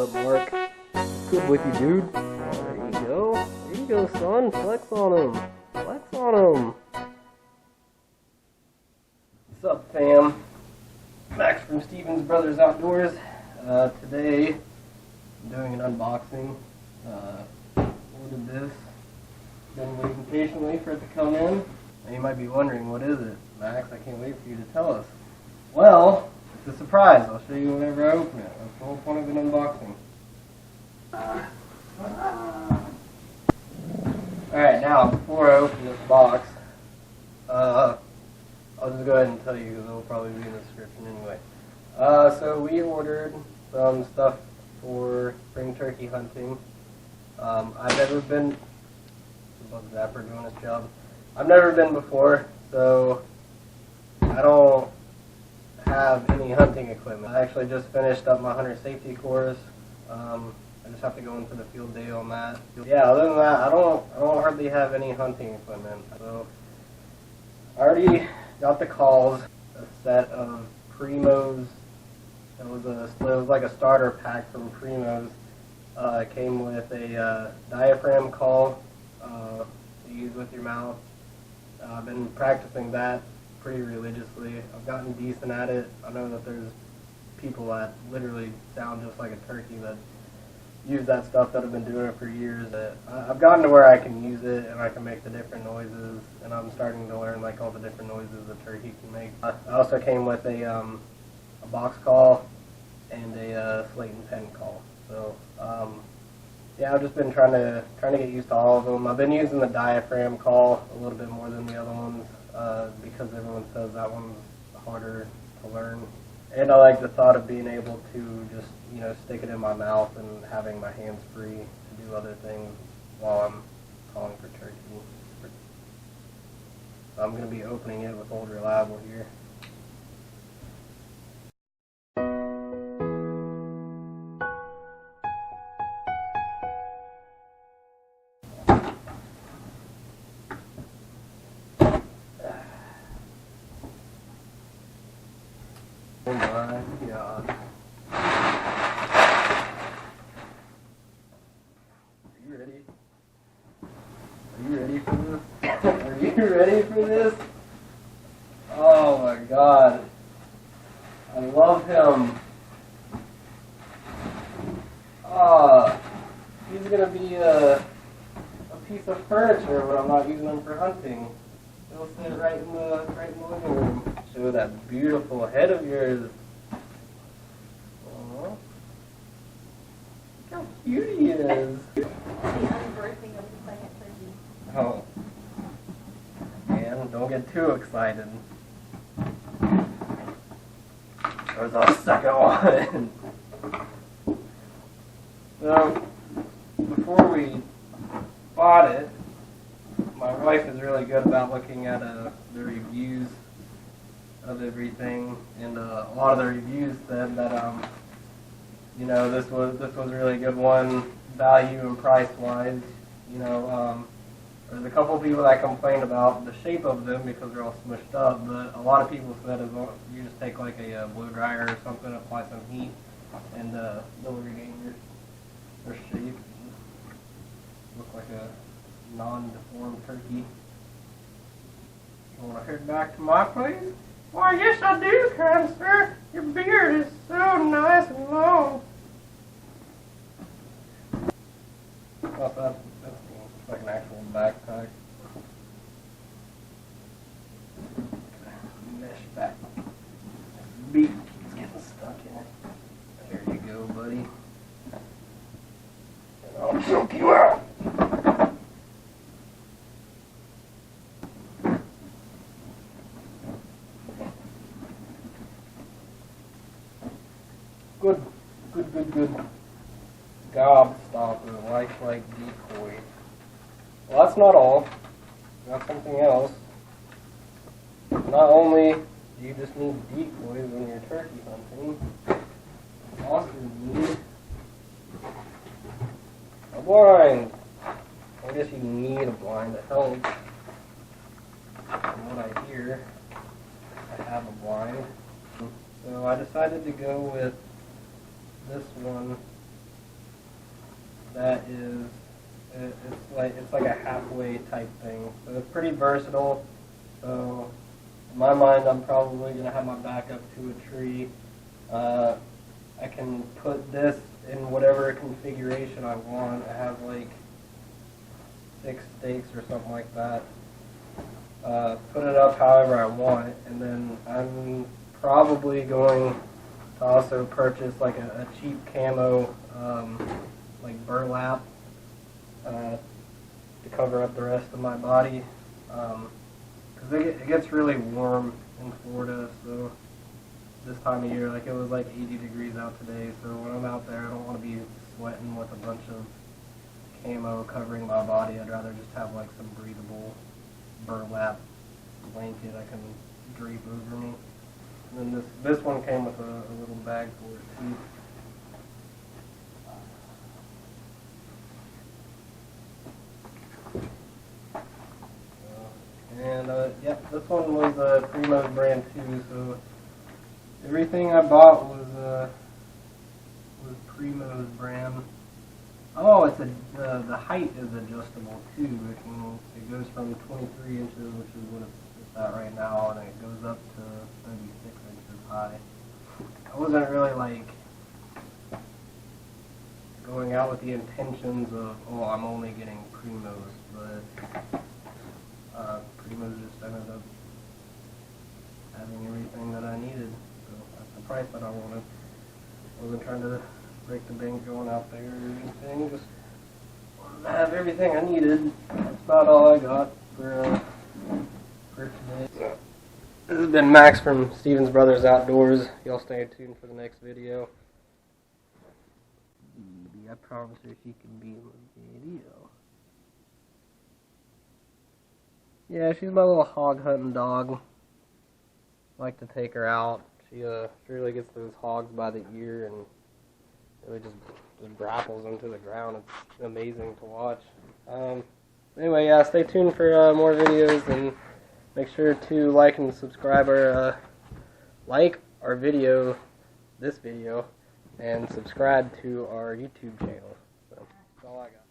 up, Mark? Good with you, dude. There you go. There you go, son. Flex on him. Flex on him. What's up, fam? Max from Steven's Brothers Outdoors. Today, I'm doing an unboxing. Ordered this. Been waiting patiently for it to come in. Now you might be wondering, what is it? Max, I can't wait for you to tell us. Well, it's a surprise. I'll show you whenever I open it. That's the whole point of an unboxing. Alright, now, before I open this box, I'll just go ahead and tell you because it will probably be in the description anyway. So we ordered some stuff for spring turkey hunting. I've never been, above Zapper doing his job. I've never been before, so I don't have any hunting equipment. I actually just finished up my hunter safety course. I just have to go into the field day on that. Yeah, other than that, I don't hardly have any hunting equipment. So I already got the calls, a set of Primos. It was like a starter pack from Primos. It came with a diaphragm call to use with your mouth. I've been practicing that pretty religiously. I've gotten decent at it. I know that there's people that literally sound just like a turkey that use that stuff that have been doing it for years. I've gotten to where I can use it and I can make the different noises, and I'm starting to learn like all the different noises a turkey can make. I also came with a box call and a slate and pen call. So yeah, I've just been trying to get used to all of them. I've been using the diaphragm call a little bit more than the other ones because everyone says that one's harder to learn. And I like the thought of being able to just, stick it in my mouth and having my hands free to do other things while I'm calling for turkey. So I'm going to be opening it with Old Reliable here. Oh my God. Are you ready? Are you ready for this? Are you ready for this? Oh my God. I love him. He's gonna be a piece of furniture when I'm not using him for hunting. He'll sit right in the living room. Show that beautiful head of yours. Aww. Look how cute he is. The unbirthing of the second turkey. Oh. Man, don't get too excited. There's a second one. So, before we bought it, my wife is really good about looking at the reviews of everything, and a lot of the reviews said that this was a really good one, value and price wise. There's a couple of people that complained about the shape of them because they're all smushed up, but a lot of people said as long you just take like a blow dryer or something, apply some heat, and they'll regain their shape. Look like a non-deformed turkey. You want to head back to my place? Why, yes I do, kind sir. Your beard is so nice and long. Oh, that's like an actual backpack. Mesh back. Beak keeps getting stuck in it. There you go, buddy. And I'll choke you out. Good. Gobstopper, lifelike decoy. Well, that's not all. Got something else. Not only do you just need decoys when you're turkey hunting, you also need a blind. I guess you need a blind to help. From what I hear, I have a blind. So I decided to go with this one that is, it's like a halfway type thing. So it's pretty versatile. So in my mind, I'm probably gonna have my back up to a tree. I can put this in whatever configuration I want. I have like 6 stakes or something like that. Put it up however I want, and then I'm probably going to also purchase like a cheap camo, like burlap, to cover up the rest of my body. Because it gets really warm in Florida, so this time of year, like it was like 80 degrees out today, so when I'm out there I don't want to be sweating with a bunch of camo covering my body. I'd rather just have like some breathable burlap blanket I can drape over me. And then this one came with a little bag for it too. Yep, this one was a Primo's brand too, so everything I bought was Primo's brand. Oh, it's the height is adjustable too. It goes from 23 inches, which is what it's at right now, and it goes up to 36 inches high. I wasn't really like going out with the intentions of, oh, I'm only getting Primos, but Primos just ended up having everything that I needed. So that's the price that I wanted. I wasn't trying to break the bank going out there or anything. Just wanted to have everything I needed. That's about all I got for today. This has been Max from Stevens Brothers Outdoors. Y'all stay tuned for the next video. I promise her she can be in the video. Yeah, she's my little hog hunting dog. I like to take her out. She really gets those hogs by the ear and really just grapples them to the ground. It's amazing to watch. Anyway, yeah, stay tuned for more videos, and make sure to like and subscribe our this video, and subscribe to our YouTube channel. So that's all I got.